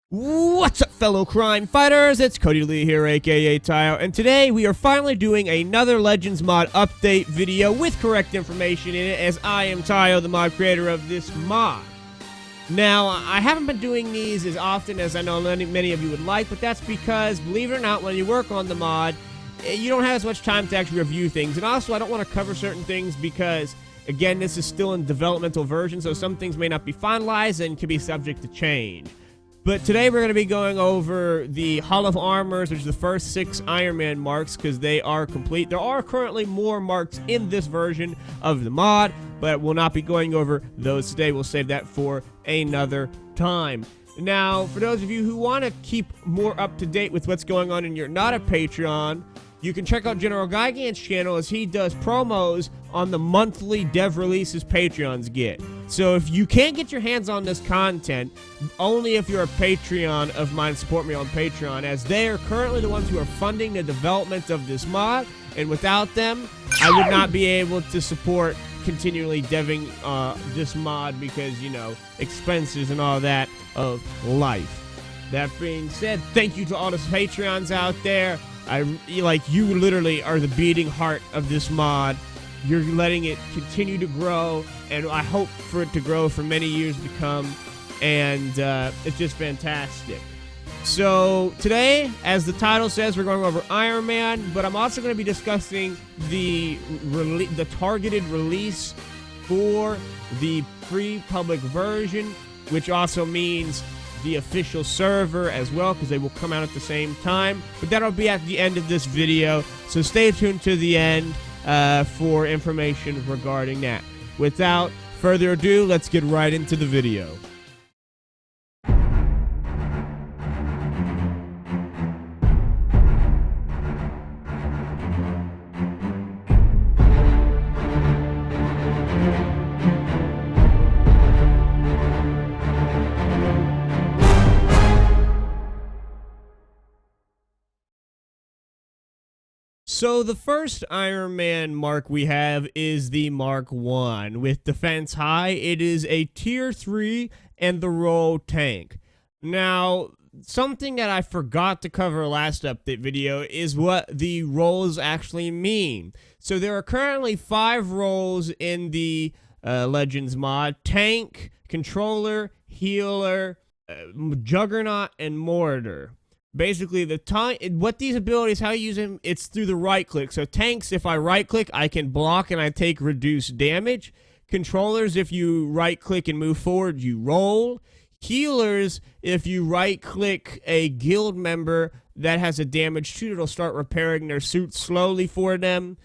What's up, fellow crime fighters? It's Cody Lee here, aka Tihyo, and today we are finally doing another Legends mod update video with correct information in it, as I am Tihyo, the mod creator of this mod. Now, I haven't been doing these as often as I know many of you would like, but that's because, believe it or not, when you work on the mod, you don't have as much time to actually review things, and also I don't want to cover certain things because, again, this is still in developmental version, so some things may not be finalized and can be subject to change. But today we're going to be going over the Hall of Armors, which is the first 6 Iron Man marks, because they are complete. There are currently more marks in this version of the mod, but we'll not be going over those today. We'll save that for another time. Now, for those of you who want to keep more up to date with what's going on and you're not a Patreon, you can check out General Gigan's channel, as he does promos on the monthly dev releases Patreons get. So if you can't get your hands on this content, only if you're a Patreon of mine, support me on Patreon, as they are currently the ones who are funding the development of this mod, and without them, I would not be able to support continually deving this mod because, you know, expenses and all that of life. That being said, thank you to all the Patreons out there. You literally are the beating heart of this mod. You're letting it continue to grow, and I hope for it to grow for many years to come, and it's just fantastic. So today, as the title says, we're going over Iron Man, but I'm also going to be discussing the targeted release for the pre-public version, which also means the official server as well, because they will come out at the same time, but that'll be at the end of this video, so stay tuned to the end for information regarding that. Without further ado, let's get right into the video. So the first Iron Man mark we have is the Mark 1. With defense high, it is a tier 3 and the role tank. Now, something that I forgot to cover last update video is what the roles actually mean. So there are currently 5 roles in the Legends mod: tank, controller, healer, juggernaut, and mortar. Basically, what these abilities, how you use them, it's through the right click. So tanks, if I right click, I can block and I take reduced damage. Controllers, if you right click and move forward, you roll. Healers, if you right click a guild member that has a damaged suit, it'll start repairing their suit slowly for them.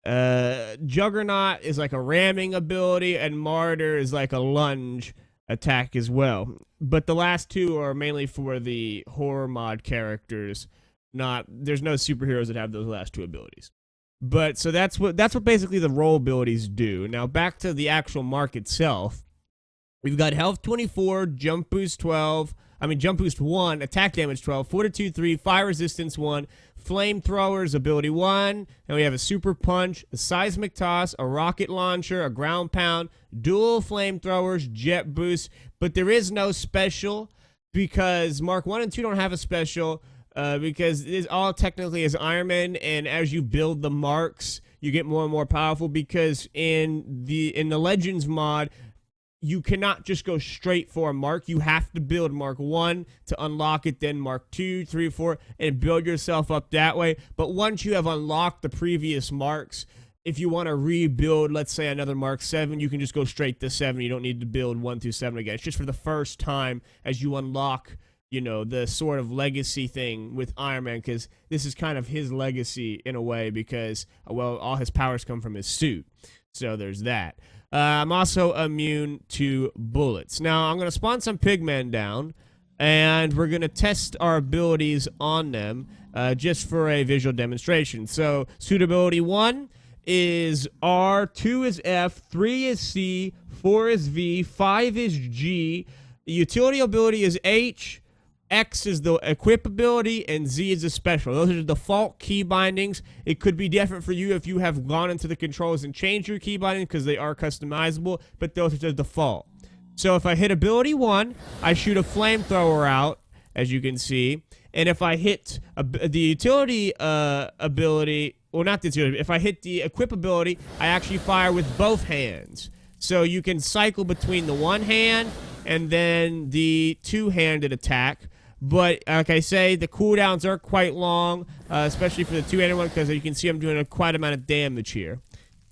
Juggernaut is like a ramming ability, and Martyr is like a lunge attack as well. But the last two are mainly for the horror mod characters. There's no superheroes that have those last 2 abilities. But so that's what basically the role abilities do. Now back to the actual mark itself. We've got health 24, jump boost 1, attack damage 12, fortitude 3, fire resistance 1, flamethrowers ability 1, and we have a super punch, a seismic toss, a rocket launcher, a ground pound, dual flamethrowers, jet boost, but there is no special because Mark 1 and 2 don't have a special because it all technically is Iron Man, and as you build the marks, you get more and more powerful, because in the Legends mod, you cannot just go straight for a mark. You have to build Mark 1 to unlock it, then Mark 2, 3, 4, and build yourself up that way. But once you have unlocked the previous marks, if you want to rebuild, let's say, another Mark 7, you can just go straight to 7. You don't need to build 1 through 7 again. It's just for the first time as you unlock, you know, the sort of legacy thing with Iron Man, because this is kind of his legacy in a way, because, well, all his powers come from his suit. So there's that. I'm also immune to bullets. Now, I'm going to spawn some pigmen down, and we're going to test our abilities on them just for a visual demonstration. So, suitability 1 is R, 2 is F, 3 is C, 4 is V, 5 is G. The utility ability is H, X is the equip ability, and Z is the special. Those are the default key bindings. It could be different for you if you have gone into the controls and changed your key binding, because they are customizable, but those are the default. So if I hit ability 1, I shoot a flamethrower out, as you can see. And if I hit the utility ability, well, not the utility, if I hit the equip ability, I actually fire with both hands. So you can cycle between the one hand and then the two-handed attack. But like I say, the cooldowns are quite long, especially for the two-handed one, because you can see I'm doing quite amount of damage here.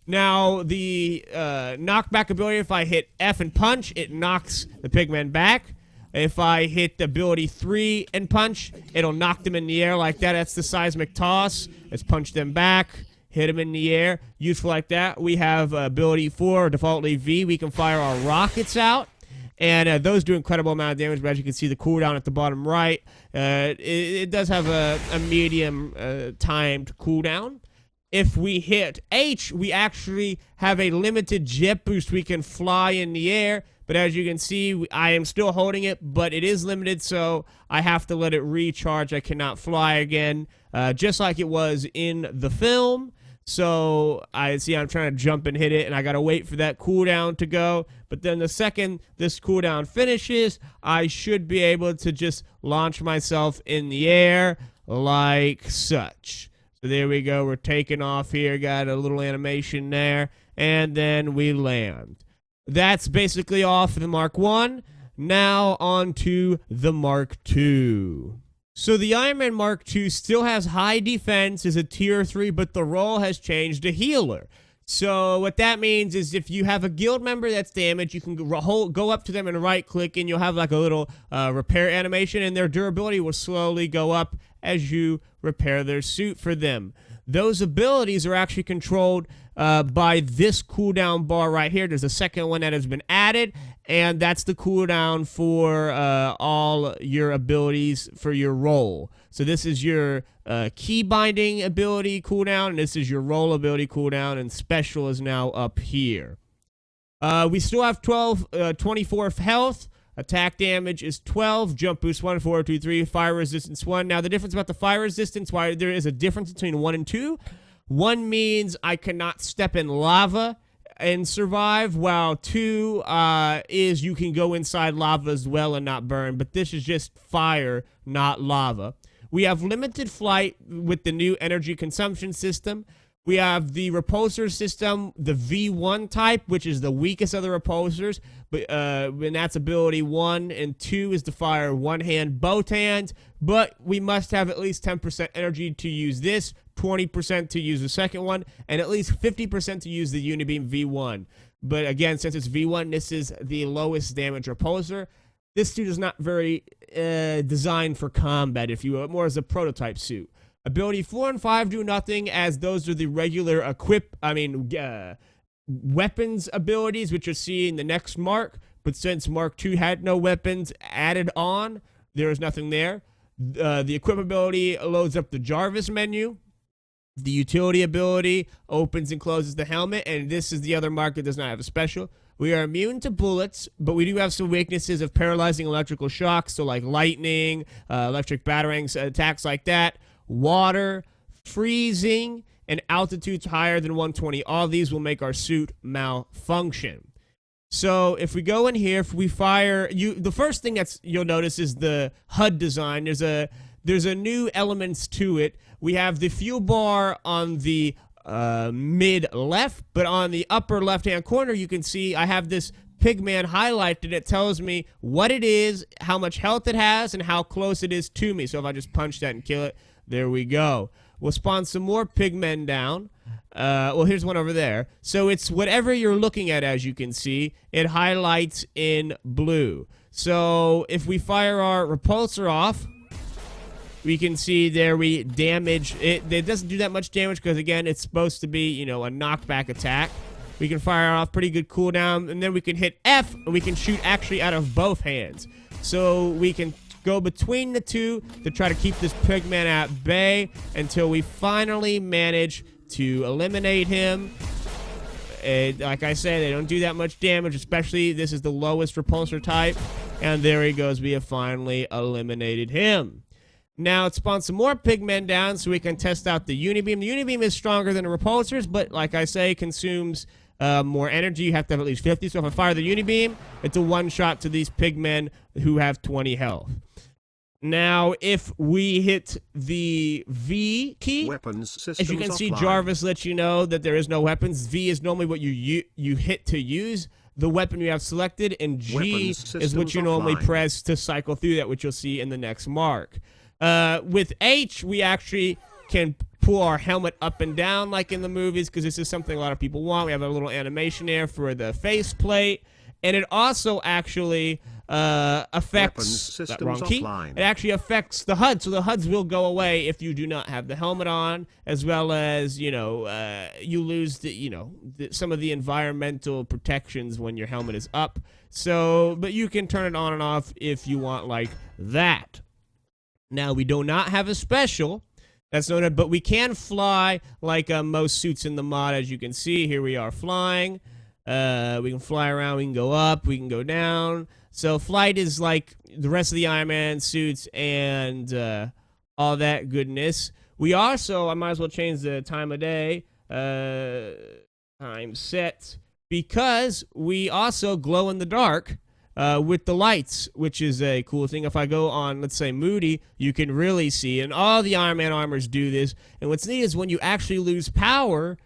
Now, the knockback ability, if I hit F and punch, it knocks the pigmen back. If I hit the ability 3 and punch, it'll knock them in the air like that. That's the seismic toss. Let's punch them back, hit them in the air. Useful like that. We have ability 4, defaultly V. We can fire our rockets out. And those do incredible amount of damage, but as you can see, the cooldown at the bottom right, it does have a medium timed cooldown. If we hit H, we actually have a limited jet boost. We can fly in the air, but as you can see, I am still holding it, but it is limited, so I have to let it recharge. I cannot fly again, just like it was in the film. So I'm trying to jump and hit it, and I gotta wait for that cooldown to go. But then the second this cooldown finishes, I should be able to just launch myself in the air like such. So there we go. We're taking off here. Got a little animation there, and then we land. That's basically all for the Mark 1. Now on to the Mark 2. So the Iron Man Mark II still has high defense as a tier 3, but the role has changed to healer. So what that means is if you have a guild member that's damaged, you can go up to them and right click, and you'll have like a little repair animation, and their durability will slowly go up as you repair their suit for them. Those abilities are actually controlled by this cooldown bar right here. There's a second one that has been added, and that's the cooldown for all your abilities for your role. So this is your key binding ability cooldown, and this is your roll ability cooldown, and special is now up here. We still have 24 health. Attack damage is 12, jump boost 1, 4, 2, 3, fire resistance 1. Now the difference about the fire resistance, why there is a difference between 1 and 2. 1 means I cannot step in lava and survive, while 2 is you can go inside lava as well and not burn, but this is just fire, not lava. We have limited flight with the new energy consumption system. We have the repulsor system, the V1 type, which is the weakest of the repulsors, but and that's ability 1, and 2 is to fire one hand, both hands, but we must have at least 10% energy to use this, 20% to use the second one, and at least 50% to use the Unibeam V1. But again, since it's V1, this is the lowest damage repulsor. This suit is not very designed for combat, if you will, more as a prototype suit. Ability 4 and 5 do nothing, as those are the regular weapons abilities, which you'll see in the next Mark. But since Mark II had no weapons added on, there is nothing there. The equip ability loads up the Jarvis menu. The utility ability opens and closes the helmet, and this is the other Mark that does not have a special. We are immune to bullets, but we do have some weaknesses of paralyzing electrical shocks, so like lightning, electric batarangs, attacks like that. Water, freezing, and altitudes higher than 120. All these will make our suit malfunction. So if we go in here, if we fire, the first thing you'll notice is the HUD design. There's a new elements to it. We have the fuel bar on the mid left, but on the upper left hand corner you can see I have this pigman highlighted. It tells me what it is, how much health it has, and how close it is to me. So if I just punch that and kill it, there we go. We'll spawn some more pigmen down. Well, here's one over there. So it's whatever you're looking at, as you can see. It highlights in blue. So if we fire our repulsor off, we can see there we damage it. It doesn't do that much damage because, again, it's supposed to be, a knockback attack. We can fire off pretty good cooldown, and then we can hit F, and we can shoot actually out of both hands. So we can go between the two to try to keep this pigman at bay until we finally manage to eliminate him. And like I said, they don't do that much damage, especially this is the lowest repulsor type. And there he goes. We have finally eliminated him. Now it spawns some more pigmen down so we can test out the Unibeam. The Unibeam is stronger than the repulsors, but like I say, consumes more energy. You have to have at least 50. So if I fire the Unibeam, it's a one-shot to these pigmen who have 20 health. Now, if we hit the V key, Weapons systems as you can see, offline. Jarvis lets you know that there is no weapons. V is normally what you hit to use the weapon you have selected, and G is what you normally press to cycle through that, which you'll see in the next mark. With H, we actually can pull our helmet up and down like in the movies, because this is something a lot of people want. We have a little animation there for the faceplate, and it also actually affects that wrong key. It actually affects the HUD, so the HUDs will go away if you do not have the helmet on, as well as you lose the some of the environmental protections when your helmet is up. So, but you can turn it on and off if you want like that. Now we do not have a special. That's known, but we can fly like most suits in the mod. As you can see, here we are flying. We can fly around, we can go up, we can go down. So flight is like the rest of the Iron Man suits and all that goodness. We also, I might as well change the time of day, time set, because we also glow in the dark with the lights, which is a cool thing. If I go on, let's say, Moody, you can really see, and all the Iron Man armors do this. And what's neat is when you actually lose power,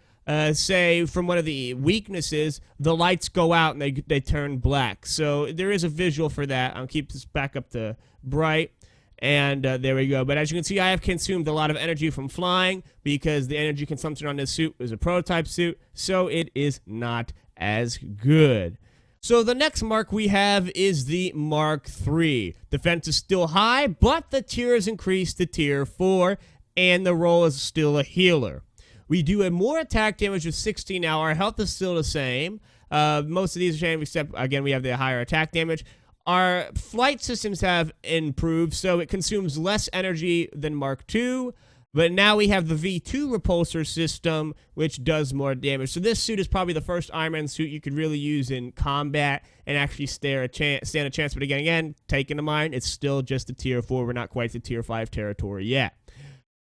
say from one of the weaknesses, the lights go out and they turn black. So there is a visual for that. I'll keep this back up to bright, and there we go. But as you can see, I have consumed a lot of energy from flying because the energy consumption on this suit is a prototype suit, so it is not as good. So the next mark we have is the Mark III. Defense is still high, but the tier is increased to tier 4, and the role is still a healer. We do have more attack damage with 16 now. Our health is still the same. Most of these are the same, except, again, we have the higher attack damage. Our flight systems have improved, so it consumes less energy than Mark II. But now we have the V2 repulsor system, which does more damage. So this suit is probably the first Iron Man suit you could really use in combat and actually stand a chance. But again, take into mind, it's still just a tier 4. We're not quite the tier 5 territory yet.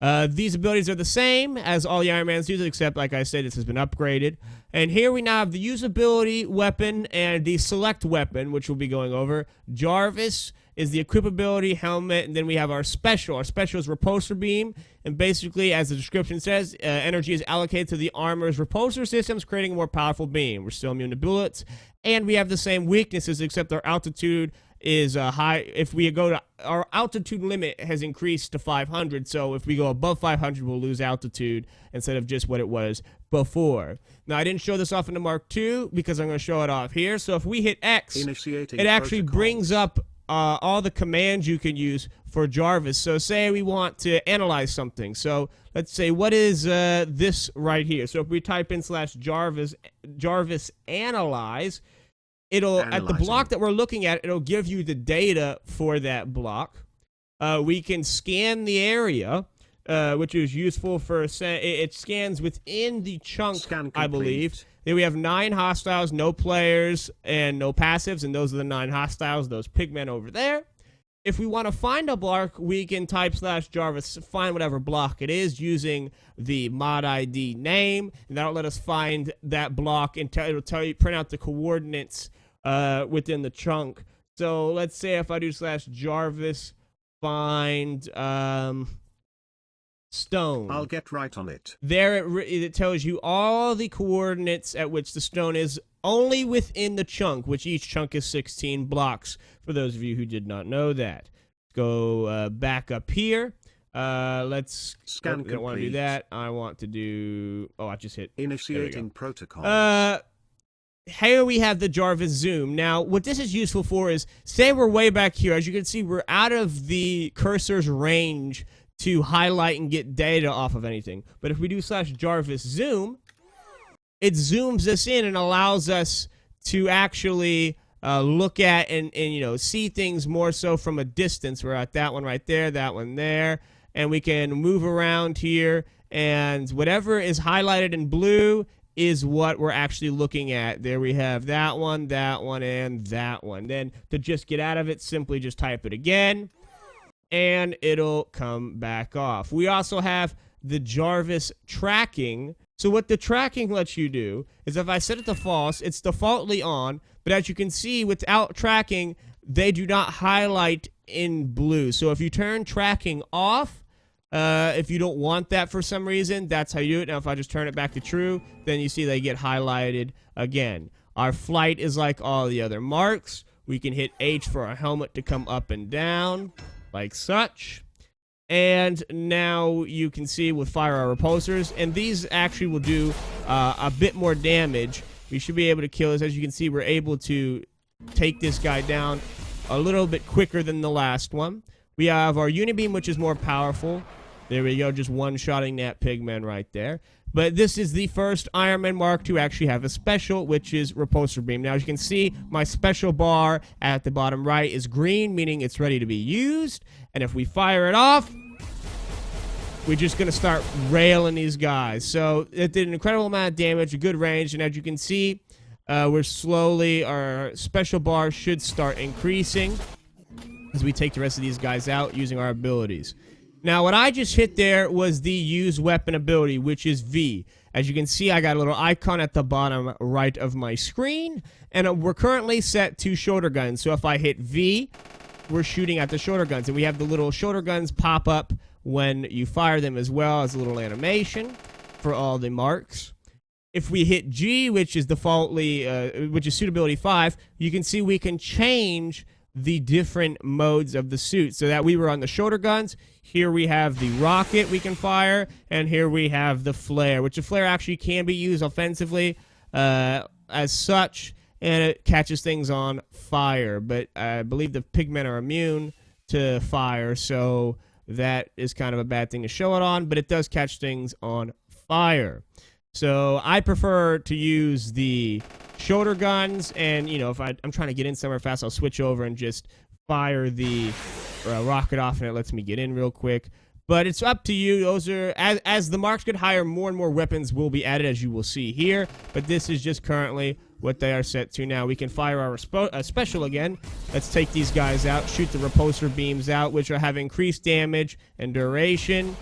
These abilities are the same as all the Iron Man's use, except, like I said, this has been upgraded. And here we now have the usability weapon and the select weapon, which we'll be going over. Jarvis is the equipability helmet, and then we have our special. Our special is repulsor beam, and basically, as the description says, energy is allocated to the armor's repulsor systems, creating a more powerful beam. We're still immune to bullets, and we have the same weaknesses, except our altitude is high. If we go to our altitude limit has increased to 500, so if we go above 500, we'll lose altitude instead of just what it was before. Now, I didn't show this off in the Mark II because I'm going to show it off here. So if we hit X, it actually brings up all the commands you can use for Jarvis. So say we want to analyze something. So let's say, what is this right here? So if we type in /Jarvis analyze, it'll, at the block that we're looking at, it'll give you the data for that block. We can scan the area, which is useful for, it scans within the chunk, I believe. Then we have 9 hostiles, no players, and no passives, and those are the 9 hostiles, those pigmen over there. If we want to find a block, we can type /Jarvis, find whatever block it is using the mod ID name, and that'll let us find that block, and it'll tell you, print out the coordinates within the chunk. So let's say if I do /Jarvis find stone, I'll get right on it. There it tells you all the coordinates at which the stone is, only within the chunk, which each chunk is 16 blocks, for those of you who did not know that. Go back up here. Let's scan. I don't want to do that. I want to do, I just hit initiating protocol. Here we have the Jarvis zoom. Now, what this is useful for is, say we're way back here. As you can see, we're out of the cursor's range to highlight and get data off of anything. But if we do /Jarvis zoom, it zooms us in and allows us to actually look at and see things more so from a distance. We're at that one right there, that one there, and we can move around here, and whatever is highlighted in blue is what we're actually looking at. There we have that one, and that one. Then to just get out of it, simply just type it again, and it'll come back off. We also have the Jarvis tracking. So what the tracking lets you do is, if I set it to false, it's defaultly on, but as you can see, without tracking, they do not highlight in blue. So if you turn tracking off, if you don't want that for some reason, that's how you do it. Now, if I just turn it back to true, then you see they get highlighted again. Our flight is like all the other marks. We can hit H for our helmet to come up and down, like such. And now you can see we'll fire our repulsors, and these actually will do a bit more damage. We should be able to kill this. As you can see, we're able to take this guy down a little bit quicker than the last one. We have our Unibeam, which is more powerful. There we go, just one-shotting that pigman right there. But this is the first Iron Man Mark to actually have a special, which is Repulsor Beam. Now, as you can see, my special bar at the bottom right is green, meaning it's ready to be used. And if we fire it off, we're just going to start railing these guys. So it did an incredible amount of damage, a good range. And as you can see, we're slowly, our special bar should start increasing as we take the rest of these guys out using our abilities. Now, what I just hit there was the use weapon ability, which is V. As you can see, I got a little icon at the bottom right of my screen, and we're currently set to shoulder guns. So if I hit V, we're shooting at the shoulder guns, and we have the little shoulder guns pop up when you fire them as well as a little animation for all the marks. If we hit G, which is defaultly, which is suitability 5, you can see we can change the different modes of the suit. So that we were on the shoulder guns, here we have the rocket we can fire, and here we have the flare, which the flare actually can be used offensively as such, and it catches things on fire. But I believe the pigmen are immune to fire, so that is kind of a bad thing to show it on, but it does catch things on fire. So I prefer to use the shoulder guns, and you know, if I'm trying to get in somewhere fast, I'll switch over and just fire the rocket off, and it lets me get in real quick. But it's up to you. Those are as the marks get higher, more and more weapons will be added, as you will see here. But this is just currently what they are set to now. We can fire our special again. Let's take these guys out, shoot the repulsor beams out, which will have increased damage and duration.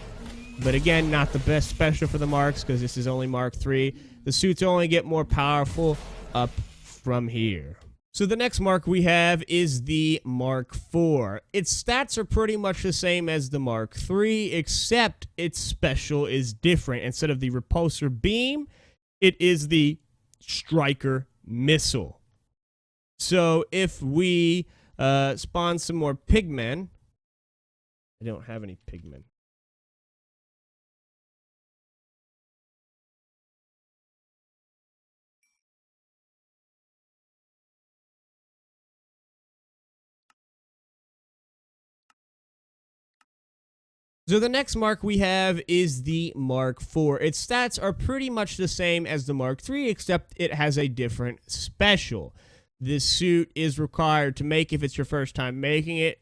But again, not the best special for the marks, because this is only Mark 3. The suits only get more powerful up from here. So the next mark we have is the Mark 4. Its stats are pretty much the same as the Mark 3, except its special is different. Instead of the repulsor beam, it is the striker missile. So if we spawn some more pigmen, I don't have any pigmen. So the next mark we have is the Mark 4. Its stats are pretty much the same as the Mark 3, except it has a different special. This suit is required to make if it's your first time making it,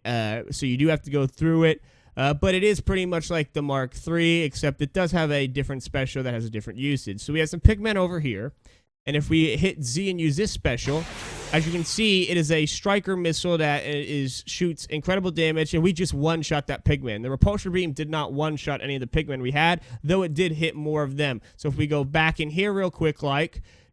so you do have to go through it. But it is pretty much like the Mark 3, except it does have a different special that has a different usage. So we have some pigmen over here, and if we hit Z and use this special, as you can see, it is a striker missile that shoots incredible damage, and we just one-shot that pigman. The repulsor beam did not one-shot any of the pigmen we had, though it did hit more of them. So if we go back in here real quick,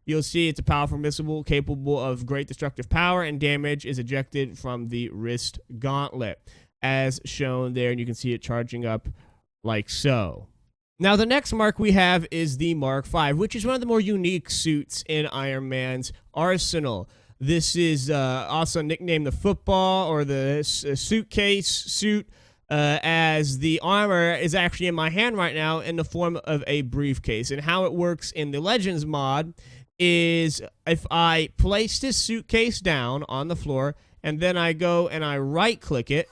you'll see it's a powerful missile capable of great destructive power, and damage is ejected from the wrist gauntlet, as shown there, and you can see it charging up like so. Now, the next mark we have is the Mark 5, which is one of the more unique suits in Iron Man's arsenal. This is also nicknamed the football or the suitcase suit, as the armor is actually in my hand right now in the form of a briefcase. And how it works in the Legends mod is if I place this suitcase down on the floor and then I go and I right-click it,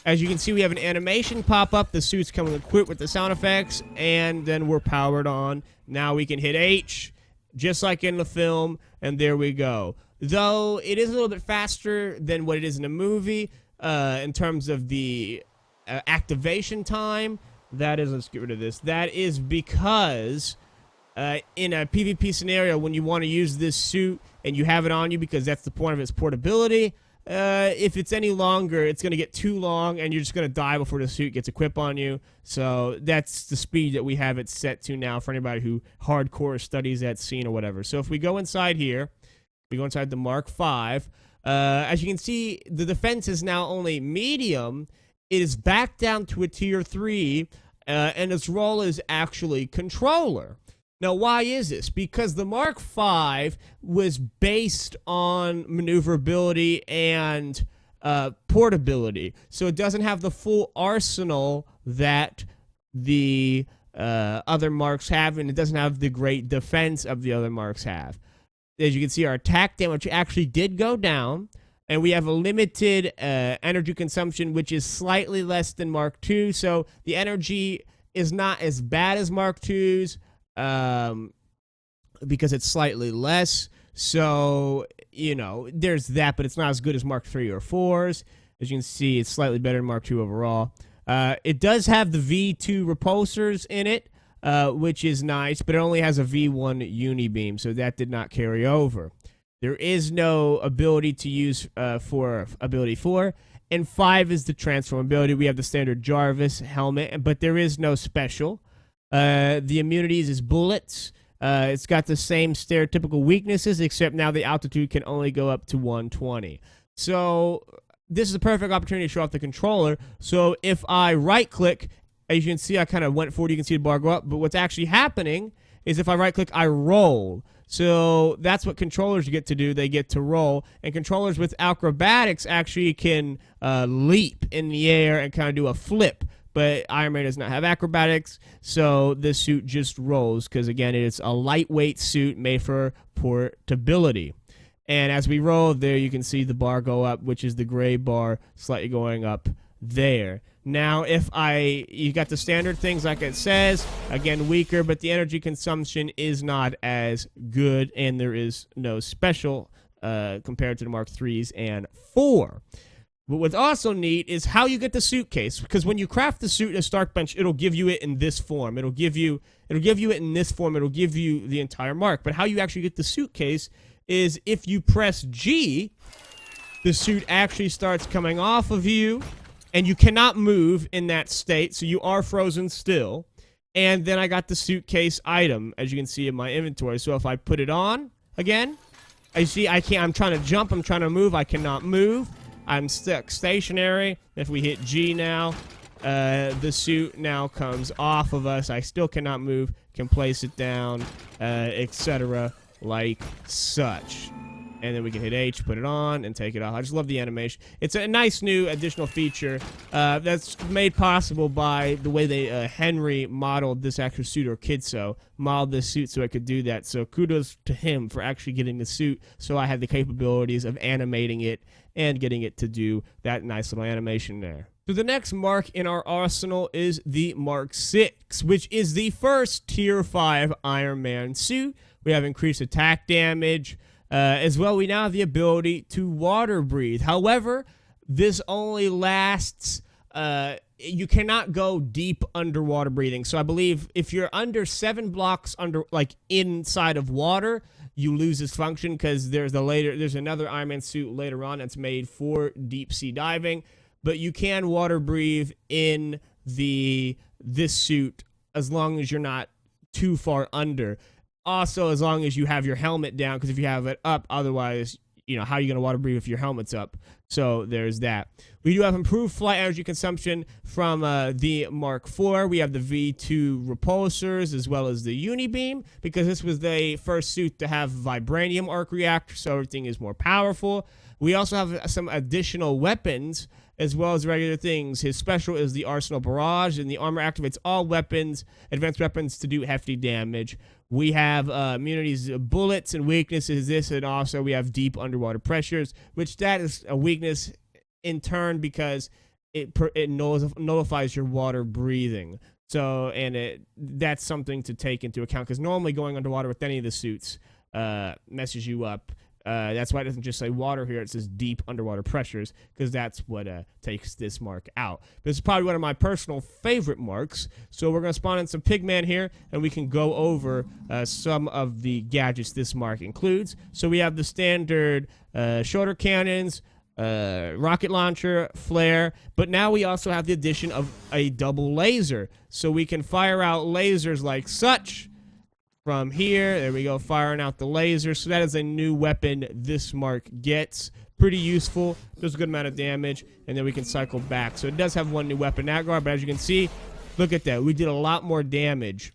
as you can see, we have an animation pop up. The suit's coming equipped with the sound effects, and then we're powered on. Now we can hit H, just like in the film, and there we go. Though it is a little bit faster than what it is in the movie in terms of the activation time. That is, let's get rid of this. That is because in a PvP scenario, when you want to use this suit and you have it on you because that's the point of its portability, if it's any longer, it's going to get too long and you're just going to die before the suit gets equipped on you. So that's the speed that we have it set to now for anybody who hardcore studies that scene or whatever. So if we go inside here, we go inside the Mark 5, As you can see, the defense is now only medium. It is back down to a tier 3, and its role is actually controller. Now, why is this? Because the Mark V was based on maneuverability and portability, so it doesn't have the full arsenal that the other marks have, and it doesn't have the great defense of the other marks have. As you can see, our attack damage actually did go down, and we have a limited energy consumption, which is slightly less than Mark II, so the energy is not as bad as Mark II's, because it's slightly less. So, you know, there's that, but it's not as good as Mark III or 4's. As you can see, it's slightly better than Mark II overall. It does have the V2 repulsors in it, which is nice, but it only has a V1 unibeam, so that did not carry over. There is no ability to use for ability 4, and 5 is the transform ability. We have the standard Jarvis helmet, but there is no special. The immunities is bullets. It's got the same stereotypical weaknesses, except now the altitude can only go up to 120. So this is a perfect opportunity to show off the controller. So if I right-click, as you can see, I kind of went forward. You can see the bar go up. But what's actually happening is if I right-click, I roll. So that's what controllers get to do. They get to roll. And controllers with acrobatics actually can leap in the air and kind of do a flip. But Iron Man does not have acrobatics, so this suit just rolls because, again, it's a lightweight suit made for portability. And as we roll, there you can see the bar go up, which is the gray bar slightly going up there. Now, you got the standard things like it says, again, weaker, but the energy consumption is not as good, and there is no special compared to the Mark III's and 4. But what's also neat is how you get the suitcase, because when you craft the suit in a Stark Bench, it'll give you it in this form. It'll give you it in this form. It'll give you the entire mark. But how you actually get the suitcase is if you press G, the suit actually starts coming off of you, and you cannot move in that state, so you are frozen still. And then I got the suitcase item, as you can see in my inventory. So if I put it on again, I see I can't. I'm trying to jump. I'm trying to move. I cannot move. I'm stuck stationary. If we hit G now, the suit now comes off of us. I still cannot move, can place it down, etc. like such. And then we can hit H, put it on, and take it off. I just love the animation. It's a nice new additional feature that's made possible by the way they Henry modeled this actual suit, or Kidso modeled this suit so I could do that. So kudos to him for actually getting the suit so I had the capabilities of animating it and getting it to do that nice little animation there. So the next mark in our arsenal is the Mark VI, which is the first Tier 5 Iron Man suit. We have increased attack damage. As well, we now have the ability to water breathe. However, this only lasts, you cannot go deep underwater breathing. So I believe if you're under 7 blocks inside of water, you lose this function, because there's another Iron Man suit later on that's made for deep sea diving. But you can water breathe in this suit as long as you're not too far under. Also, as long as you have your helmet down, because if you have it up, otherwise, you know, how are you going to water breathe if your helmet's up? So there's that. We do have improved flight energy consumption from the Mark IV. We have the V2 repulsors as well as the unibeam, because this was the first suit to have vibranium arc reactor, so everything is more powerful. We also have some additional weapons as well as regular things. His special is the Arsenal Barrage, and the armor activates all weapons, advanced weapons, to do hefty damage. We have immunities, bullets, and weaknesses. This, and also we have deep underwater pressures, which that is a weakness in turn because it nullifies your water breathing. So, and that's something to take into account, because normally going underwater with any of the suits messes you up. That's why it doesn't just say water here. It says deep underwater pressures, because that's what takes this mark out. This is probably one of my personal favorite marks. So we're going to spawn in some Pigman here, and we can go over some of the gadgets this mark includes. So we have the standard shoulder cannons, rocket launcher, flare, but now we also have the addition of a double laser. So we can fire out lasers like such. From here, there we go, firing out the laser. So that is a new weapon this mark gets. pretty useful. Does a good amount of damage, and then we can cycle back. So it does have one new weapon in that guard, but as you can see, look at that. We did a lot more damage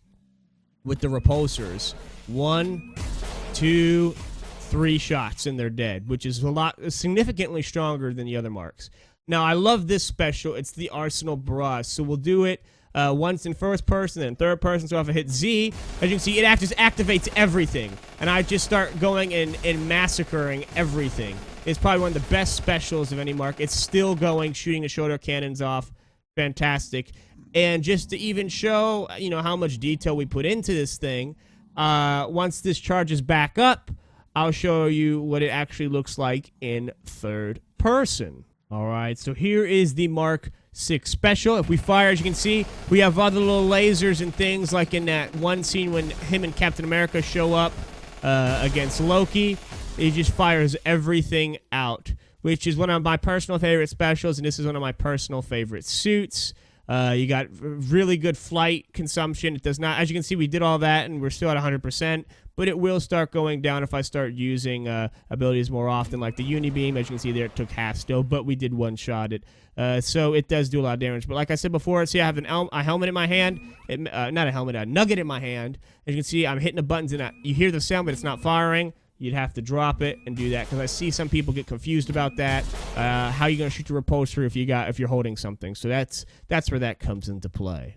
with the repulsors. 1, 2, 3 shots and they're dead, which is significantly stronger than the other marks. Now, I love this special. It's the Arsenal Barrage. So we'll do it once in first person, then third person. So if I hit Z, as you can see, it just activates everything. And I just start going and massacring everything. It's probably one of the best specials of any mark. It's still going, shooting the shoulder cannons off. Fantastic. And just to even show, you know, how much detail we put into this thing, once this charges back up, I'll show you what it actually looks like in third person. All right, so here is the Mark 6 special. If we fire, as you can see, we have other little lasers and things, like in that one scene when him and Captain America show up against Loki. It just fires everything out, which is one of my personal favorite specials, and this is one of my personal favorite suits. You got really good flight consumption. It does not, as you can see, we did all that, and we're still at 100%, but it will start going down if I start using abilities more often, like the Unibeam. As you can see there, it took half still, but we did one-shot it. So it does do a lot of damage. But like I said before, see, I have a helmet in my hand. Not a helmet, a nugget in my hand. As you can see, I'm hitting the buttons, and you hear the sound, but it's not firing. You'd have to drop it and do that, because I see some people get confused about that. How are you going to shoot the repulsor if you're holding something? So that's where that comes into play.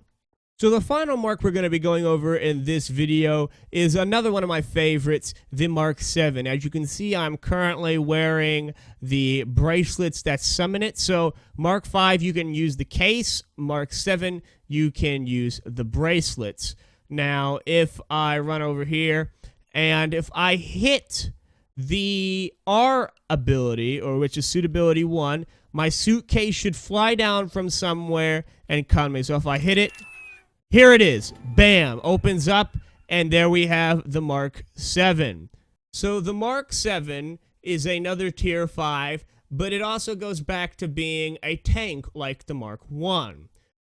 So the final mark we're going to be going over in this video is another one of my favorites, the Mark 7. As you can see, I'm currently wearing the bracelets that summon it. So Mark 5, you can use the case. Mark 7, you can use the bracelets. Now, if I run over here, and if I hit the R ability, or which is suitability 1, my suitcase should fly down from somewhere and come me. So if I hit it, here it is. Bam! Opens up, and there we have the Mark 7. So the Mark 7 is another tier 5, but it also goes back to being a tank like the Mark 1.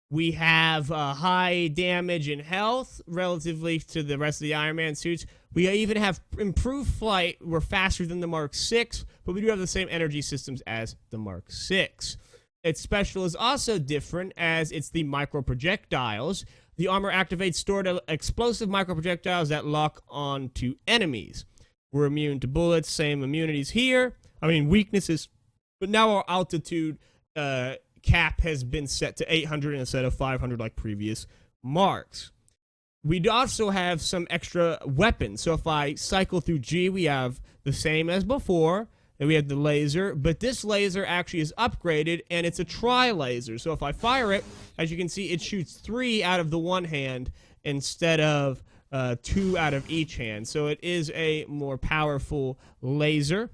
We have high damage and health relatively to the rest of the Iron Man suits. We even have improved flight. We're faster than the Mark 6, but we do have the same energy systems as the Mark 6. Its special is also different, as it's the micro-projectiles. The armor activates stored explosive micro-projectiles that lock onto enemies. We're immune to bullets, same immunities here. Weaknesses. But now our altitude cap has been set to 800 instead of 500 like previous marks. We also have some extra weapons. So if I cycle through G, we have the same as before. And we have the laser, but this laser actually is upgraded, and it's a tri-laser. So if I fire it, as you can see, it shoots 3 out of the one hand instead of 2 out of each hand. So it is a more powerful laser.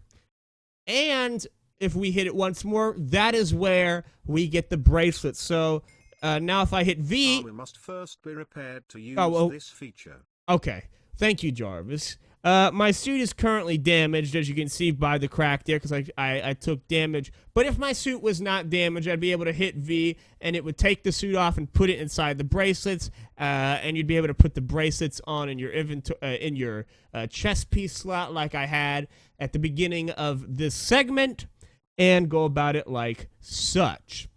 And if we hit it once more, that is where we get the bracelet. So now if I hit V... we must first be repaired to use this feature. Okay. Thank you, Jarvis. My suit is currently damaged, as you can see by the crack there, because I took damage. But if my suit was not damaged, I'd be able to hit V, and it would take the suit off and put it inside the bracelets, and you'd be able to put the bracelets on in your chest piece slot like I had at the beginning of this segment, and go about it like such.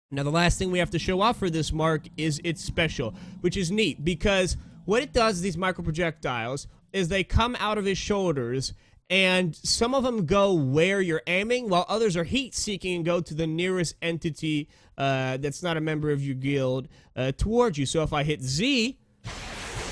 Now, the last thing we have to show off for this mark is its special, which is neat, because what it does, these micro-projectiles, is they come out of his shoulders, and some of them go where you're aiming, while others are heat-seeking and go to the nearest entity that's not a member of your guild towards you. So if I hit Z,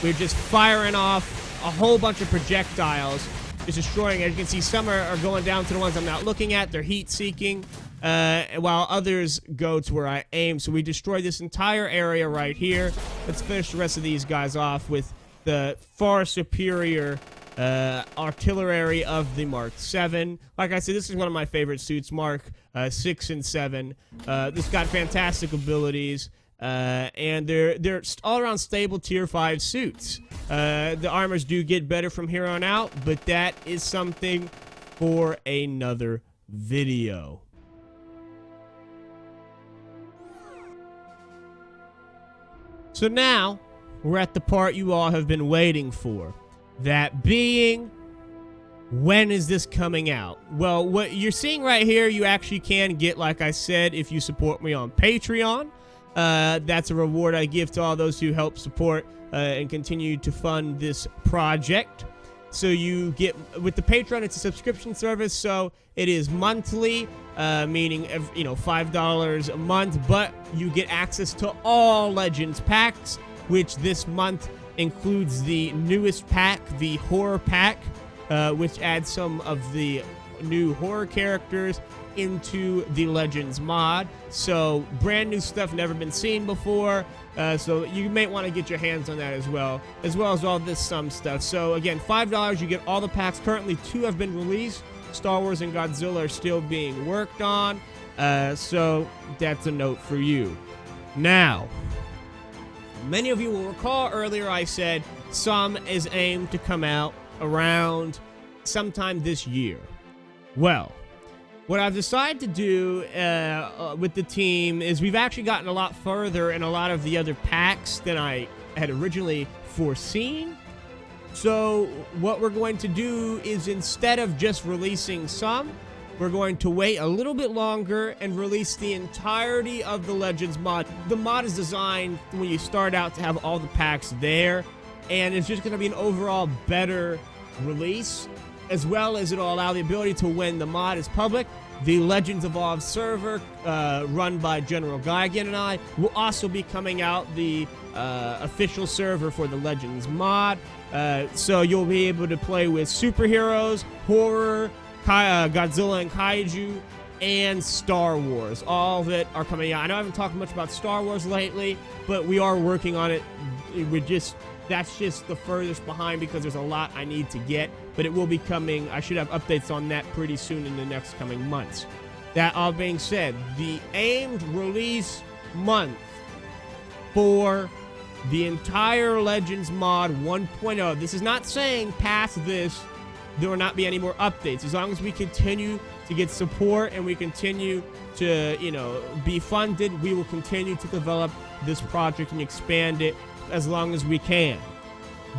we're just firing off a whole bunch of projectiles, just destroying. As you can see, some are going down to the ones I'm not looking at. They're heat-seeking, while others go to where I aim. So we destroy this entire area right here. Let's finish the rest of these guys off with the far superior artillery of the Mark 7. Like I said, this is one of my favorite suits, Mark 6 and 7. This got fantastic abilities, and they're all-around stable tier 5 suits. The armors do get better from here on out, but that is something for another video. So now, we're at the part you all have been waiting for. That being When is this coming out? Well, what you're seeing right here, you actually can get, like I said, if you support me on Patreon. That's a reward I give to all those who help support and continue to fund this project. So you get, with the Patreon, it's a subscription service, so it is monthly, meaning, $5 a month, but you get access to all Legends packs, which this month includes the newest pack, the Horror Pack, which adds some of the new horror characters into the Legends mod. So brand new stuff, never been seen before. So you may want to get your hands on that as well as all this stuff. So again, $5, you get all the packs. Currently 2 have been released. Star Wars and Godzilla are still being worked on. So that's a note for you. Now, many of you will recall earlier I said some is aimed to come out around sometime this year. Well, what I've decided to do with the team is we've actually gotten a lot further in a lot of the other packs than I had originally foreseen. So what we're going to do is, instead of just releasing some, we're going to wait a little bit longer and release the entirety of the Legends mod. The mod is designed when you start out to have all the packs there, and it's just going to be an overall better release, as well as it'll allow the ability to, when the mod is public, the Legends Evolved server, run by General Geigen and I, will also be coming out, the official server for the Legends mod. So you'll be able to play with superheroes, horror, Godzilla and Kaiju, and Star Wars. All of it are coming out. I know I haven't talked much about Star Wars lately, but we are working on it. That's just the furthest behind because there's a lot I need to get, but it will be coming. I should have updates on that pretty soon in the next coming months. That all being said, the aimed release month for the entire Legends mod 1.0, this is not saying past this there will not be any more updates. As long as we continue to get support and we continue to, be funded, we will continue to develop this project and expand it as long as we can.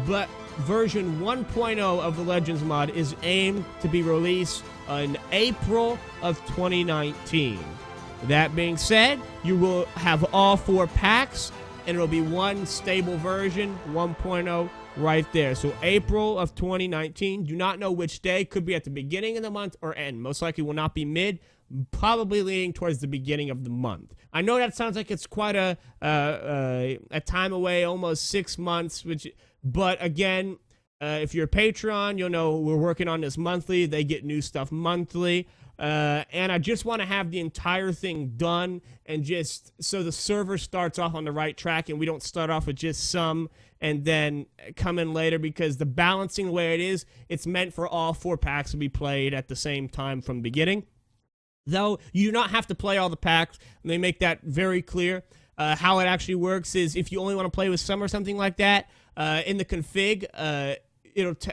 But version 1.0 of the Legends mod is aimed to be released in April of 2019. That being said, you will have all 4 packs, and it'll be one stable version, 1.0, right there. So April of 2019. Do not know which day. Could be at the beginning of the month or end. Most likely will not be mid. Probably leaning towards the beginning of the month. I know that sounds like it's quite a time away, almost 6 months. But again, if you're a Patreon, you'll know we're working on this monthly. They get new stuff monthly. And I just want to have the entire thing done, and just so the server starts off on the right track and we don't start off with just some and then come in later, because the balancing, the way it is, it's meant for all 4 packs to be played at the same time from the beginning. Though you do not have to play all the packs, and they make that very clear. How it actually works is, if you only want to play with some or something like that, in the config,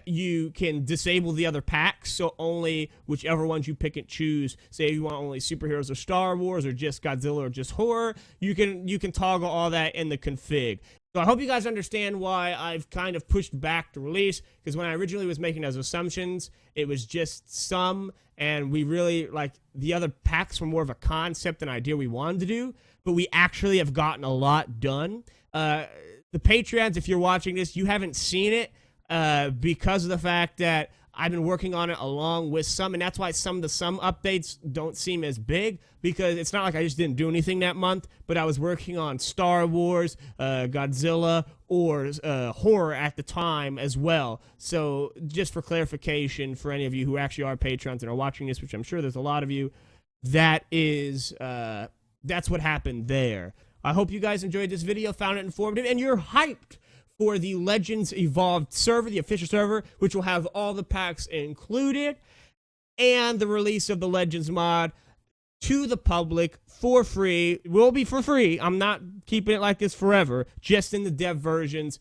you can disable the other packs, so only whichever ones you pick and choose. Say you want only superheroes or Star Wars or just Godzilla or just horror, you can toggle all that in the config. So I hope you guys understand why I've kind of pushed back the release, because when I originally was making those assumptions, it was just some, and we really, the other packs were more of a concept and idea we wanted to do, but we actually have gotten a lot done. The Patreons, if you're watching this, you haven't seen it, because of the fact that I've been working on it along with some, and that's why some of the updates don't seem as big, because it's not like I just didn't do anything that month, but I was working on Star Wars, Godzilla, or horror at the time as well. So just for clarification, for any of you who actually are Patrons and are watching this, which I'm sure there's a lot of you, that's what happened there. I hope you guys enjoyed this video, found it informative, and you're hyped for the Legends Evolved server, the official server, which will have all the packs included, and the release of the Legends mod to the public for free. It will be for free. I'm not keeping it like this forever, just in the dev versions.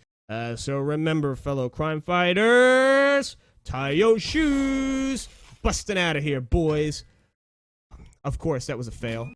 So remember, fellow crime fighters, tie your shoes. Busting out of here, boys. Of course, that was a fail.